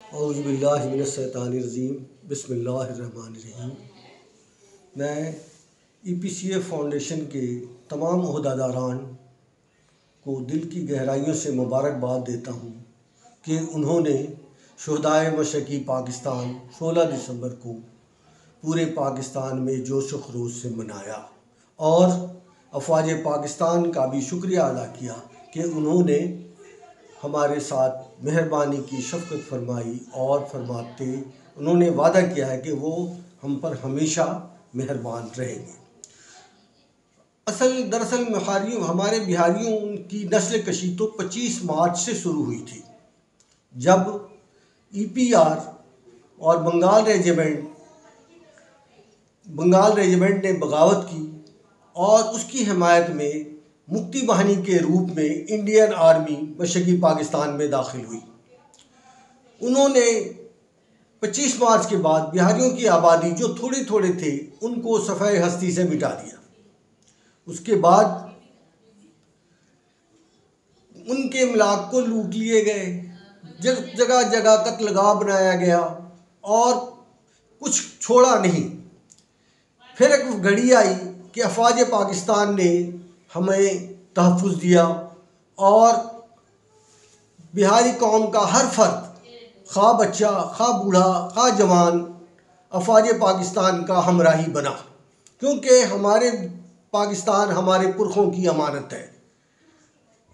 औज़ुबिल्लाहिमिनश्शैतानिर्रजीम बिस्मिल्लाहिर्रहमानिर्रहीम। मैं EPCA foundation के तमाम ओहदेदारान को दिल की गहराइयों से मुबारकबाद देता हूँ कि उन्होंने शुहदाए मशरक़ी पाकिस्तान 16 दिसंबर को पूरे पाकिस्तान में जोश व खरोश से मनाया और अफ़वाज पाकिस्तान का भी शुक्रिया अदा किया कि उन्होंने हमारे साथ मेहरबानी की, शफ़क़त फरमाई और फरमाते उन्होंने वादा किया है कि वो हम पर हमेशा मेहरबान रहेंगे। दरअसल हमारे बिहारियों की नस्ल कशी तो 25 मार्च से शुरू हुई थी, जब EPR और बंगाल रेजिमेंट ने बगावत की और उसकी हिमायत में मुक्ति बाहिनी के रूप में इंडियन आर्मी मशरक़ी पाकिस्तान में दाखिल हुई। उन्होंने 25 मार्च के बाद बिहारियों की आबादी जो थोड़े थोड़े थे उनको सफ़े हस्ती से मिटा दिया। उसके बाद उनके इमलाक को लूट लिए गए, जगह जगह कत्लगाह बनाया गया और कुछ छोड़ा नहीं। फिर एक घड़ी आई कि अफ़वाज पाकिस्तान ने हमें तहफ़्फ़ुज़ दिया और बिहारी कौम का हर फर्द, खा बच्चा, खा बूढ़ा, खा जवान, अफ़वाज पाकिस्तान का हमराही बना, क्योंकि हमारे पाकिस्तान हमारे पुरखों की अमानत है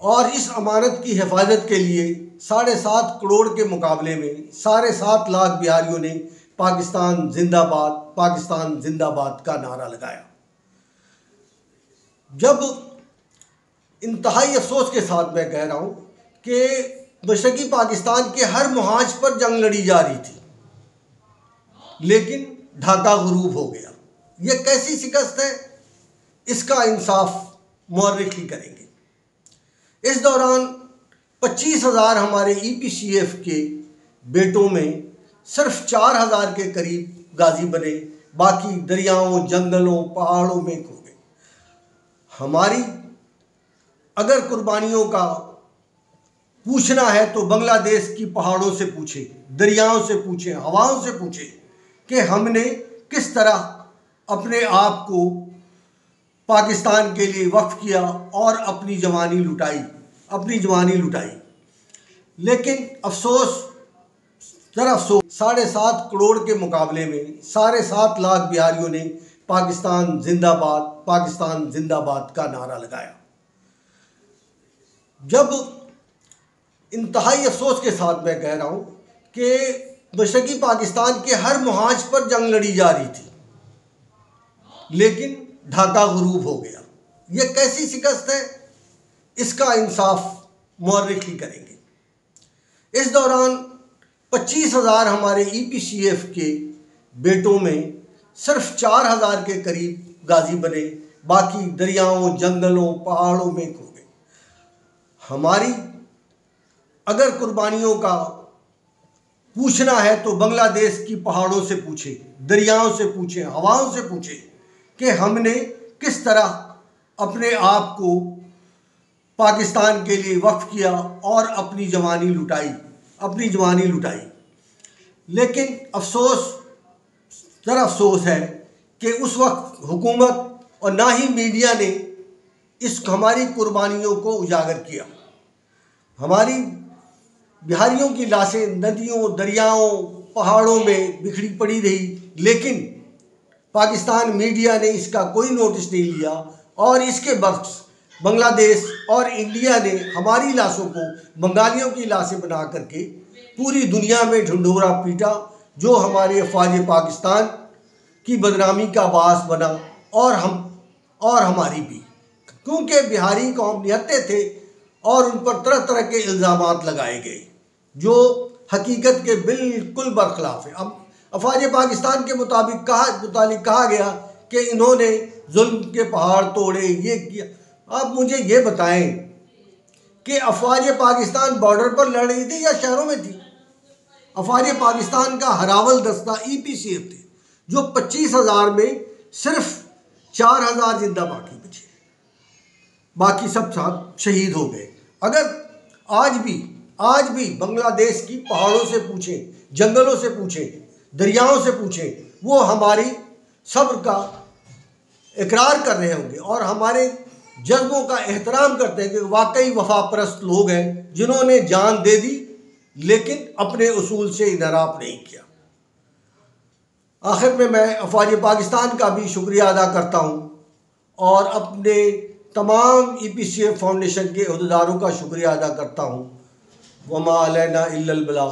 और इस अमानत की हिफाजत के लिए 7.5 करोड़ के मुकाबले में 7.5 लाख बिहारियों ने पाकिस्तान जिंदाबाद का नारा लगाया। जब इंतहाई अफसोस के साथ मैं कह रहा हूँ कि मशरक़ी पाकिस्तान के हर मुहाज पर जंग लड़ी जा रही थी, लेकिन ढाका गुरूब हो गया। ये कैसी शिकस्त है, इसका इंसाफ मौर्रिख ही करेंगे। इस दौरान 25,000 हमारे EPCF के बेटों में सिर्फ 4,000 के करीब गाजी बने, बाकी दरियाओं, जंगलों, पहाड़ों में खो गए। हमारी अगर कुर्बानियों का पूछना है तो बांग्लादेश की पहाड़ों से पूछे, दरियाओं से पूछे, हवाओं से पूछे कि हमने किस तरह अपने आप को पाकिस्तान के लिए वक्फ किया और अपनी जवानी लुटाई। लेकिन अफसोस 7.5 करोड़ के मुकाबले में 7.5 लाख बिहारियों ने पाकिस्तान जिंदाबाद का नारा लगाया। जब इंतहाई अफसोस के साथ मैं कह रहा हूँ कि मशरक़ी पाकिस्तान के हर मुहाज पर जंग लड़ी जा रही थी, लेकिन ढाका गुरूब हो गया। ये कैसी शिकस्त है, इसका इंसाफ मौर्रिख ही करेंगे। इस दौरान 25,000 हमारे EPCF के बेटों में सिर्फ 4,000 के करीब गाजी बने, बाकी दरियाओं, जंगलों, पहाड़ों में खो गए। हमारी अगर कुर्बानियों का पूछना है तो बांग्लादेश की पहाड़ों से पूछे, दरियाओं से पूछे, हवाओं से पूछे कि हमने किस तरह अपने आप को पाकिस्तान के लिए वक्फ किया और अपनी जवानी लुटाई। लेकिन अफसोस है कि उस वक्त हुकूमत और ना ही मीडिया ने हमारी कुर्बानियों को उजागर किया। हमारी बिहारियों की लाशें नदियों, दरियाओं, पहाड़ों में बिखरी पड़ी रही, लेकिन पाकिस्तान मीडिया ने इसका कोई नोटिस नहीं लिया और इसके बरक्स बांग्लादेश और इंडिया ने हमारी लाशों को बंगालियों की लाशें बना करके पूरी दुनिया में ढिंढोरा पीटा, जो हमारे अफ़वाज पाकिस्तान की बदनामी का बास बना और हमारी भी, क्योंकि बिहारी कौम निहत्ते थे और उन पर तरह तरह के इल्ज़ामात लगाए गए जो हकीकत के बिल्कुल बरखिलाफ़ है। अब अफ़वाज पाकिस्तान के मुताबिक कहा गया कि इन्होंने जुल्म के पहाड़ तोड़े, ये किया। आप मुझे ये बताएं कि अफ़वाज पाकिस्तान बॉर्डर पर लड़ रही थी या शहरों में थी? अफ़वाज पाकिस्तान का हरावल दस्ता EPCF थे, जो 25,000 में सिर्फ 4,000 जिंदा बाकी बचे, बाकी सब साथ शहीद हो गए। अगर आज भी आज भी बांग्लादेश की पहाड़ों से पूछें, जंगलों से पूछें, दरियाओं से पूछें, वो हमारी सब्र का इकरार कर रहे होंगे और हमारे जज्बों का एहतराम करते हैं कि वाकई वफापरस्त लोग हैं जिन्होंने जान दे दी लेकिन अपने उसूल से इनहराफ नहीं किया। आखिर में मैं अफवाज पाकिस्तान का भी शुक्रिया अदा करता हूँ और अपने तमाम EPCF फाउंडेशन के अहदेदारों का शुक्रिया अदा करता हूँ। वमा अलैना इल्लल बलाग।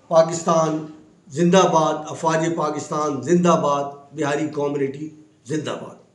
पाकिस्तान जिंदाबाद, अफवाज पाकिस्तान जिंदाबाद, बिहारी कम्युनिटी जिंदाबाद।